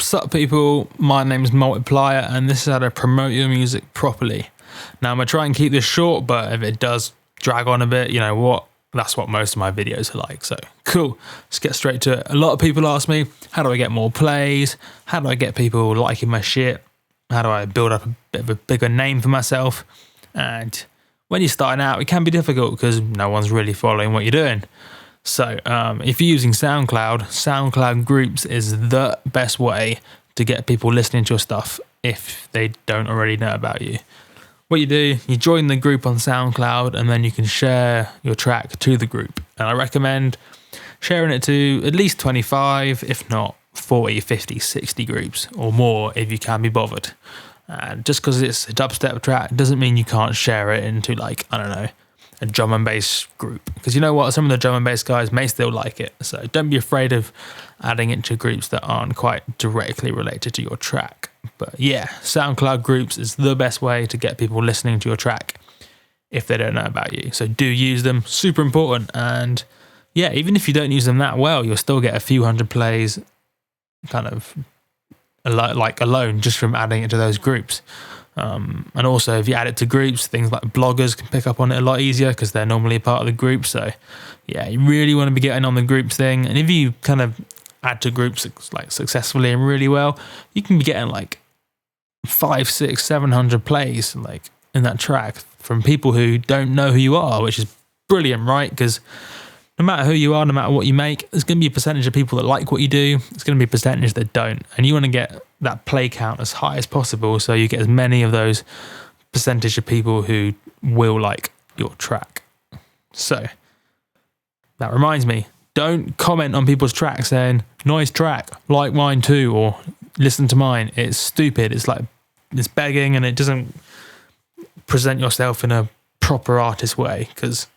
Sup people, my name's Multiplier and this is how to promote your music properly. Now I'm going to try and keep this short, but if it does drag on a bit, you know what, that's what most of my videos are like. So cool, let's get straight to it. A lot of people ask me, how do I get more plays? How do I get people liking my shit? How do I build up a bit of a bigger name for myself? And when you're starting out, it can be difficult because no one's really following what you're doing. So if you're using SoundCloud groups is the best way to get people listening to your stuff if they don't already know about you. What you do, you join the group on SoundCloud and then you can share your track to the group. And I recommend sharing it to at least 25, if not 40, 50, 60 groups or more if you can be bothered. And just because it's a dubstep track doesn't mean you can't share it into, like, I don't know, a drum and bass group, because you know what, some of the drum and bass guys may still like it. So don't be afraid of adding it to groups that aren't quite directly related to your track. But yeah, SoundCloud groups is the best way to get people listening to your track if they don't know about you. So do use them, super important. And yeah, even if you don't use them that well, you'll still get a few hundred plays kind of like alone just from adding it to those groups. And also if you add it to groups, things like bloggers can pick up on it a lot easier because they're normally a part of the group. So yeah, you really want to be getting on the groups thing. And if you kind of add to groups like successfully and really well, you can be getting like 500, 600, 700 plays like in that track from people who don't know who you are, which is brilliant, right? Because no matter who you are, no matter what you make, there's going to be a percentage of people that like what you do. It's going to be a percentage that don't. And you want to get that play count as high as possible so you get as many of those percentage of people who will like your track. So that reminds me, don't comment on people's tracks saying, nice track, like mine too, or listen to mine. It's stupid. It's like, it's begging and it doesn't present yourself in a proper artist way. Because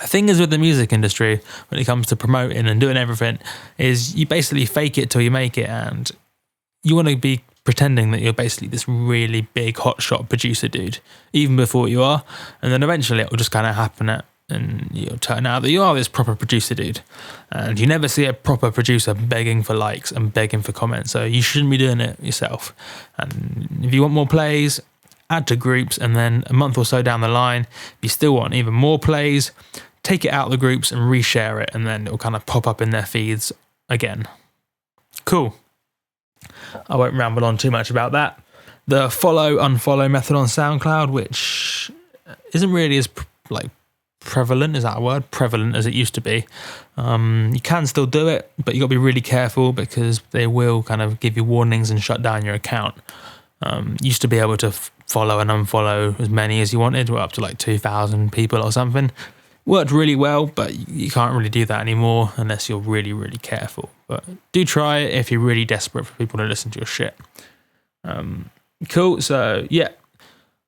the thing is with the music industry, when it comes to promoting and doing everything, is you basically fake it till you make it, and you want to be pretending that you're basically this really big hotshot producer dude, even before you are, and then eventually it will just kind of happen and you'll turn out that you are this proper producer dude. And you never see a proper producer begging for likes and begging for comments, so you shouldn't be doing it yourself. And if you want more plays, add to groups, and then a month or so down the line, if you still want even more plays, take it out of the groups and reshare it, and then it'll kind of pop up in their feeds again. Cool. I won't ramble on too much about that. The follow-unfollow method on SoundCloud, which isn't really as prevalent, is that a word? Prevalent as it used to be. You can still do it, but you got to be really careful because they will kind of give you warnings and shut down your account. Used to be able to follow and unfollow as many as you wanted, up to like 2,000 people or something. Worked really well, but you can't really do that anymore unless you're really, really careful. But do try it if you're really desperate for people to listen to your shit. Cool. So yeah,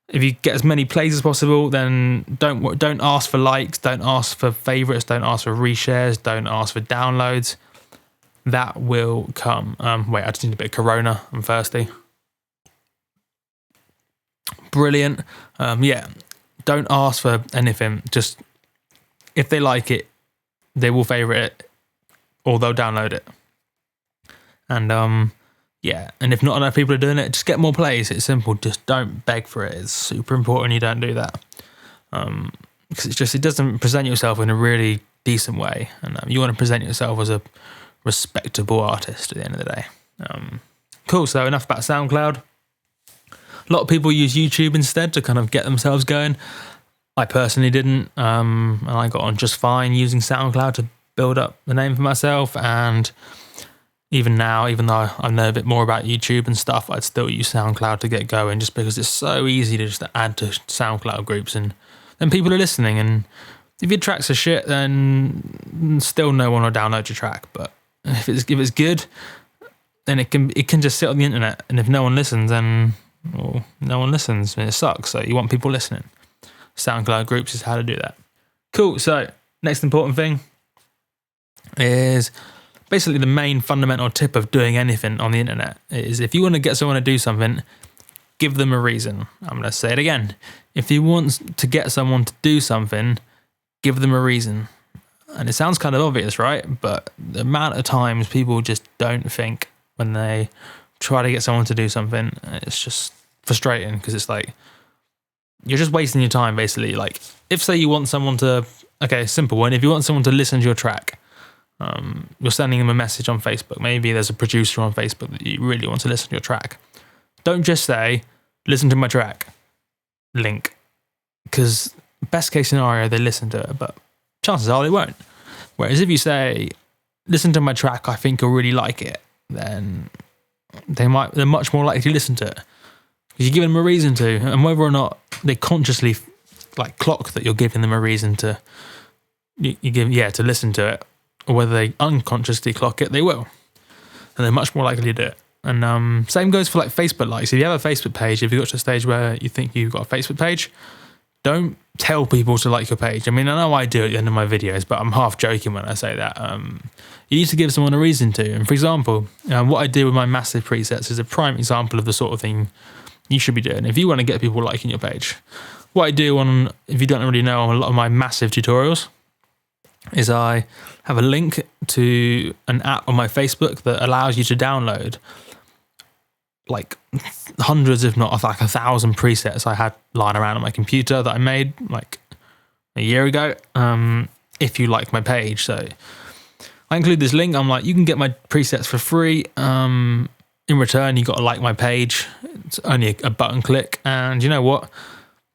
if you get as many plays as possible, then don't ask for likes, don't ask for favorites, don't ask for reshares, don't ask for downloads. That will come. Wait, I just need a bit of Corona. I'm thirsty. Brilliant. Yeah, don't ask for anything. Just if they like it, they will favorite it or they'll download it. And yeah, and if not enough people are doing it, just get more plays. It's simple. Just don't beg for it. It's super important you don't do that. Because it doesn't present yourself in a really decent way. And you want to present yourself as a respectable artist at the end of the day. Cool. So enough about SoundCloud. A lot of people use YouTube instead to kind of get themselves going. I personally didn't, and I got on just fine using SoundCloud to build up the name for myself. And even now, even though I know a bit more about YouTube and stuff, I'd still use SoundCloud to get going just because it's so easy to just add to SoundCloud groups and then people are listening. And if your tracks are shit, then still no one will download your track. But if it's good, then it can just sit on the internet. And if no one listens, then well, no one listens and it sucks. So you want people listening. SoundCloud groups is how to do that. Cool. So next important thing is basically the main fundamental tip of doing anything on the internet is if you want to get someone to do something, give them a reason. I'm going to say it again. If you want to get someone to do something, give them a reason. And it sounds kind of obvious, right? But the amount of times people just don't think when they try to get someone to do something. It's just frustrating because it's like you're just wasting your time basically. Like if say you want someone to, okay, simple one, if you want someone to listen to your track, you're sending them a message on Facebook. Maybe there's a producer on Facebook that you really want to listen to your track. Don't just say, listen to my track, link. Because best case scenario, they listen to it, but chances are they won't. Whereas if you say, listen to my track, I think you'll really like it, then they're much more likely to listen to it. Because you give them a reason to, and whether or not they consciously like clock that you're giving them a reason to, to listen to it, or whether they unconsciously clock it, they will. And they're much more likely to do it. And same goes for like Facebook likes. If you have a Facebook page, if you got to a stage where you think you've got a Facebook page, don't tell people to like your page. I mean, I know I do at the end of my videos, but I'm half joking when I say that. You need to give someone a reason to. And for example, what I do with my massive presets is a prime example of the sort of thing you should be doing if you want to get people liking your page. What I do on, if you don't already know, on a lot of my massive tutorials, is I have a link to an app on my Facebook that allows you to download like hundreds, if not like 1,000 presets I had lying around on my computer that I made like a year ago, if you like my page. So I include this link. I'm like, you can get my presets for free. In return, you got to like my page. It's only a button click. And you know what?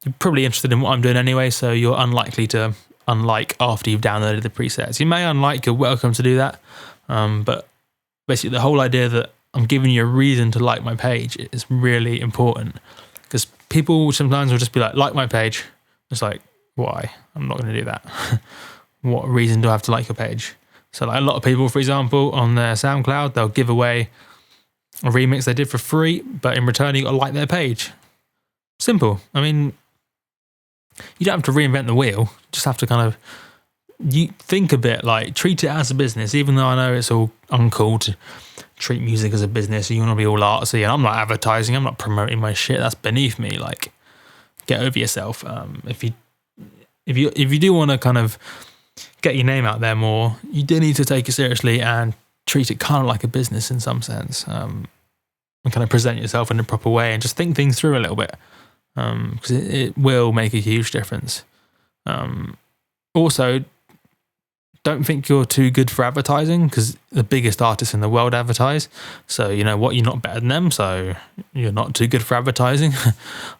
You're probably interested in what I'm doing anyway, so you're unlikely to unlike after you've downloaded the presets. You may unlike, you're welcome to do that. But basically the whole idea that I'm giving you a reason to like my page is really important, because people sometimes will just be like my page. It's like, why? I'm not going to do that. What reason do I have to like your page? So like a lot of people, for example, on their SoundCloud, they'll give away a remix they did for free, but in return you got to like their page. Simple. I mean, you don't have to reinvent the wheel. You just have to kind of you think a bit, like treat it as a business, even though I know it's all uncool to treat music as a business. You want to be all artsy, and I'm not advertising, I'm not promoting my shit. That's beneath me. Like, get over yourself. If you do want to kind of get your name out there more, you do need to take it seriously and treat it kind of like a business in some sense, and kind of present yourself in a proper way and just think things through a little bit, because it will make a huge difference. Also, don't think you're too good for advertising, because the biggest artists in the world advertise. So you know what, you're not better than them, so you're not too good for advertising.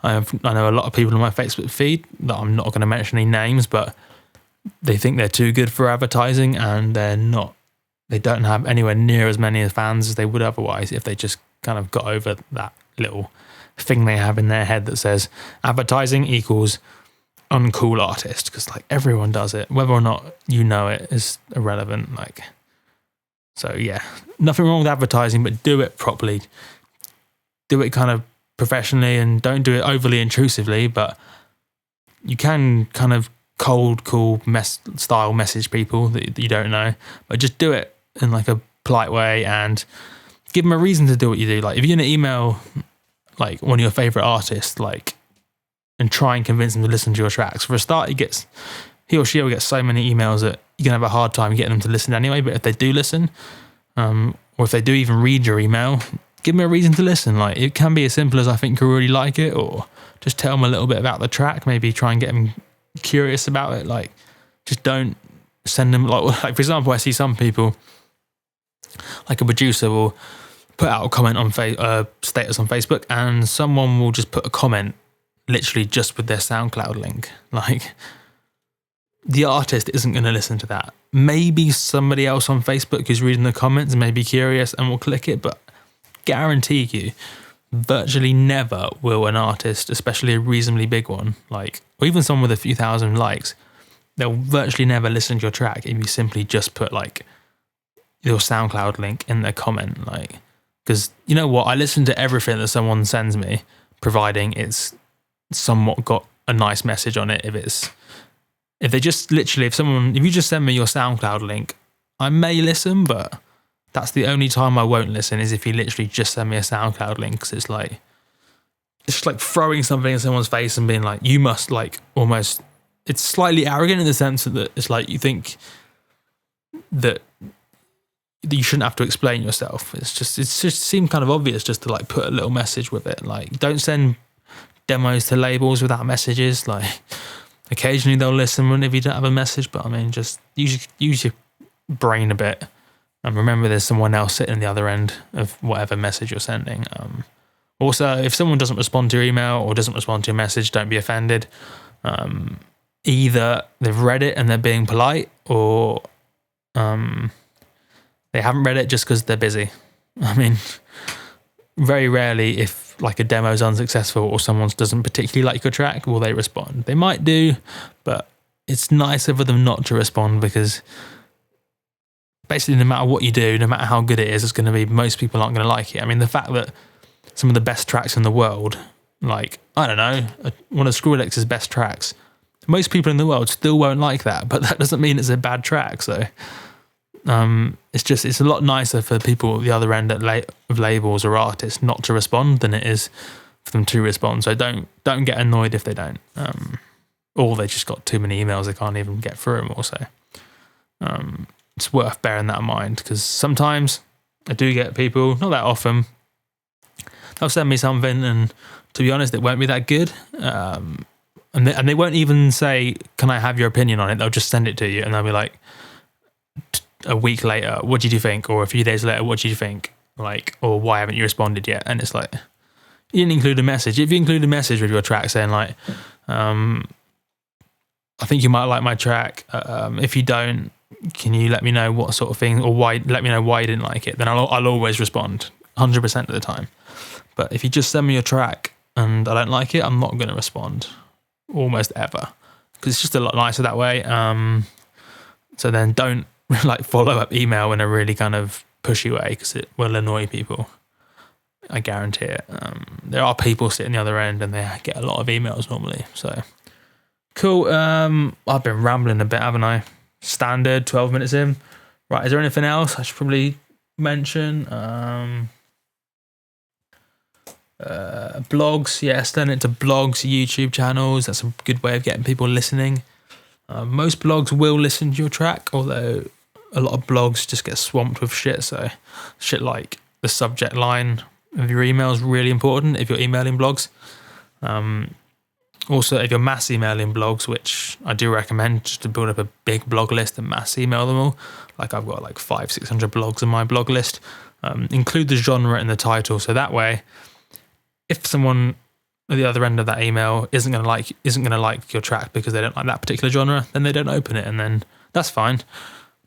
I know a lot of people on my Facebook feed that I'm not going to mention any names, but they think they're too good for advertising, and they're not. They don't have anywhere near as many fans as they would otherwise if they just kind of got over that little thing they have in their head that says advertising equals uncool artist, because like everyone does it. Whether or not you know it is irrelevant. Like, so yeah, nothing wrong with advertising, but do it properly. Do it kind of professionally, and don't do it overly intrusively, but you can kind of cold call style message people that you don't know, but just do it in like a polite way and give them a reason to do what you do. Like if you're going to email like one of your favorite artists, like, and try and convince them to listen to your tracks, for a start, he or she will get so many emails that you're going to have a hard time getting them to listen anyway. But if they do listen, or if they do even read your email, give them a reason to listen. Like, it can be as simple as, I think you really like it, or just tell them a little bit about the track, maybe try and get them curious about it. Like, just don't send them, like for example, I see some people, like a producer will put out a comment on status on Facebook, and someone will just put a comment literally just with their SoundCloud link. Like, the artist isn't going to listen to that. Maybe somebody else on Facebook who's reading the comments may be curious and will click it, but guarantee you, virtually never will an artist, especially a reasonably big one, like, or even someone with a few thousand likes, they'll virtually never listen to your track if you simply just put like your SoundCloud link in their comment. Like, because you know what, I listen to everything that someone sends me, providing it's somewhat got a nice message on it. If you just send me your SoundCloud link, I may listen, but that's the only time I won't listen, is if you literally just send me a SoundCloud link, because it's just like throwing something in someone's face and being like, you must, like, almost, it's slightly arrogant in the sense that it's like you think that you shouldn't have to explain yourself. It's just seemed kind of obvious just to like put a little message with it. Like, don't send demos to labels without messages. Like, occasionally they'll listen if you don't have a message, but I mean, just use your brain a bit and remember there's someone else sitting on the other end of whatever message you're sending. Also, if someone doesn't respond to your email or doesn't respond to your message, don't be offended. Either they've read it and they're being polite, or they haven't read it just because they're busy. I mean, very rarely, if like a demo's unsuccessful or someone doesn't particularly like your track, will they respond. They might do, but it's nicer for them not to respond, because basically no matter what you do, no matter how good it is, it's going to be, most people aren't going to like it. I mean, the fact that some of the best tracks in the world, like, I don't know, one of Skrillex's best tracks, most people in the world still won't like that, but that doesn't mean it's a bad track. So it's a lot nicer for people at the other end of labels or artists not to respond than it is for them to respond. So don't get annoyed if they don't, or they just got too many emails they can't even get through them. Also, it's worth bearing that in mind, because sometimes I do get people, not that often, they'll send me something and to be honest, it won't be that good. And they won't even say, can I have your opinion on it? They'll just send it to you and they'll be like, a week later, what did you think? Or a few days later, what did you think? Like, or why haven't you responded yet? And it's like, you didn't include a message. If you include a message with your track saying like, I think you might like my track. If you don't, can you let me know what sort of thing, or why? Let me know why you didn't like it. Then I'll always respond 100% of the time. But if you just send me your track and I don't like it, I'm not going to respond almost ever, because it's just a lot nicer that way. So then don't like follow up email in a really kind of pushy way, because it will annoy people. I guarantee it. There are people sitting the other end and they get a lot of emails normally. So cool. I've been rambling a bit, haven't I? Standard 12 minutes in. Right, is there anything else I should probably mention? Blogs, turn it to blogs, YouTube channels. That's a good way of getting people listening. Most blogs will listen to your track, although a lot of blogs just get swamped with shit. So shit like the subject line of your email is really important if you're emailing blogs. Also, if you're mass emailing blogs, which I do recommend, just to build up a big blog list and mass email them all. Like I've got like 500-600 blogs on my blog list. Include the genre in the title, so that way, if someone at the other end of that email isn't going to like your track because they don't like that particular genre, then they don't open it, and then that's fine.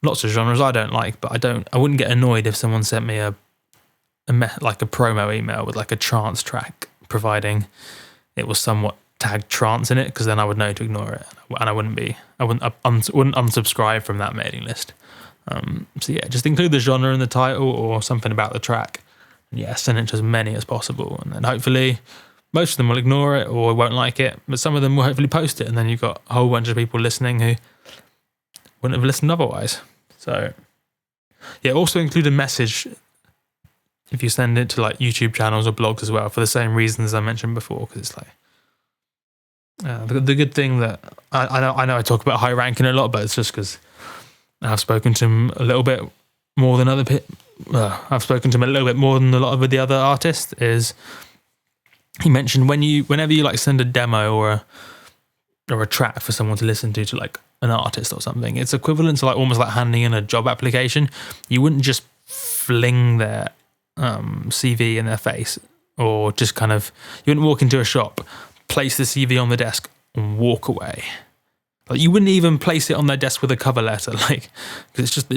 Lots of genres I don't like, but I wouldn't get annoyed if someone sent me like a promo email with like a trance track, providing it was somewhat tagged trance in it, because then I would know to ignore it, and I wouldn't unsubscribe from that mailing list. So yeah, just include the genre in the title or something about the track. Yeah, send it to as many as possible, and then hopefully most of them will ignore it or won't like it, but some of them will hopefully post it, and then you've got a whole bunch of people listening who wouldn't have listened otherwise. So yeah, also include a message if you send it to like YouTube channels or blogs as well, for the same reasons I mentioned before, because it's like the good thing that I know I talk about high ranking a lot, but it's just because I've spoken to him a little bit more than I've spoken to him a little bit more than a lot of the other artists. Is he mentioned whenever you like send a demo or a track for someone to listen to like an artist or something, it's equivalent to like almost like handing in a job application. You wouldn't just fling their CV in their face, or just kind of, you wouldn't walk into a shop, place the CV on the desk and walk away. Like, you wouldn't even place it on their desk with a cover letter, like, because it's just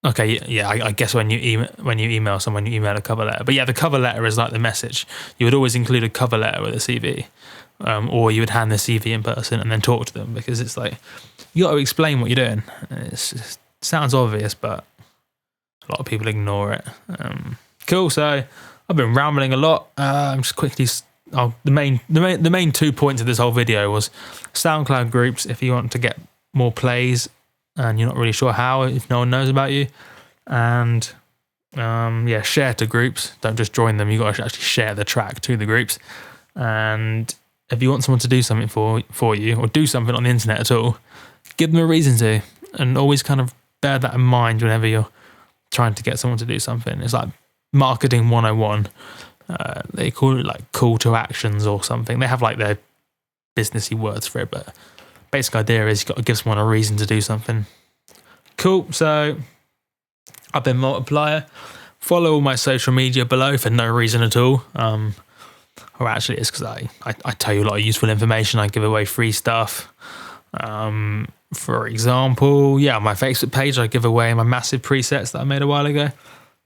okay, yeah. I guess when you email someone, you email a cover letter. But yeah, the cover letter is like the message. You would always include a cover letter with a CV, or you would hand the CV in person and then talk to them, because it's like you got to explain what you're doing. It sounds obvious, but a lot of people ignore it. Cool. So I've been rambling a lot. I'm just quickly. The main 2 points of this whole video was SoundCloud groups if you want to get more plays and you're not really sure how, if no one knows about you, and share to groups. Don't just join them, you got to actually share the track to the groups. And if you want someone to do something for you, or do something on the internet at all, give them a reason to, and always kind of bear that in mind whenever you're trying to get someone to do something. It's like marketing 101. They call it like call to actions or something. They have like their businessy words for it, but basic idea is you've got to give someone a reason to do something. Cool. So I've been Multiplier. Follow all my social media below for no reason at all. Or actually it's because I tell you a lot of useful information. I give away free stuff. For example, on my Facebook page, I give away my massive presets that I made a while ago.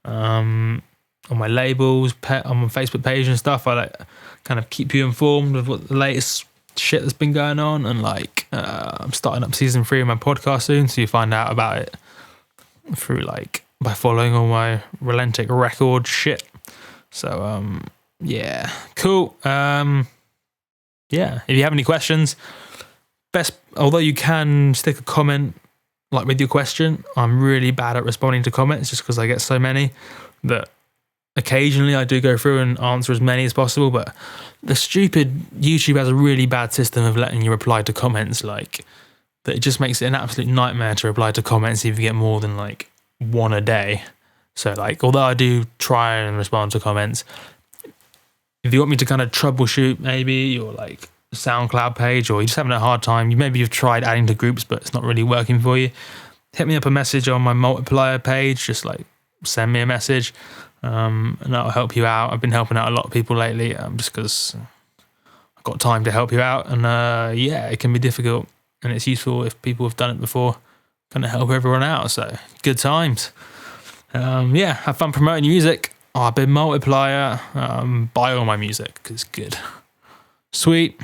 On my labels, on my Facebook page and stuff, I like kind of keep you informed of what the latest shit that's been going on. And like, I'm starting up season 3 of my podcast soon, so you find out about it through like by following all my Relentik Records shit. So yeah, cool. If you have any questions, although you can stick a comment like with your question, I'm really bad at responding to comments just because I get so many that occasionally I do go through and answer as many as possible, but the stupid YouTube has a really bad system of letting you reply to comments, like that it just makes it an absolute nightmare to reply to comments if you get more than like one a day. So like, although I do try and respond to comments, if you want me to kind of troubleshoot maybe your like SoundCloud page, or you're just having a hard time, you've tried adding to groups but it's not really working for you, hit me up a message on my Multiplier page. Just like send me a message, and that'll help you out. I've been helping out a lot of people lately, just because I've got time to help you out, and it can be difficult, and it's useful if people have done it before, kind of help everyone out. So good times. Have fun promoting your music. I've been Multiplier. Buy all my music because it's good. Sweet.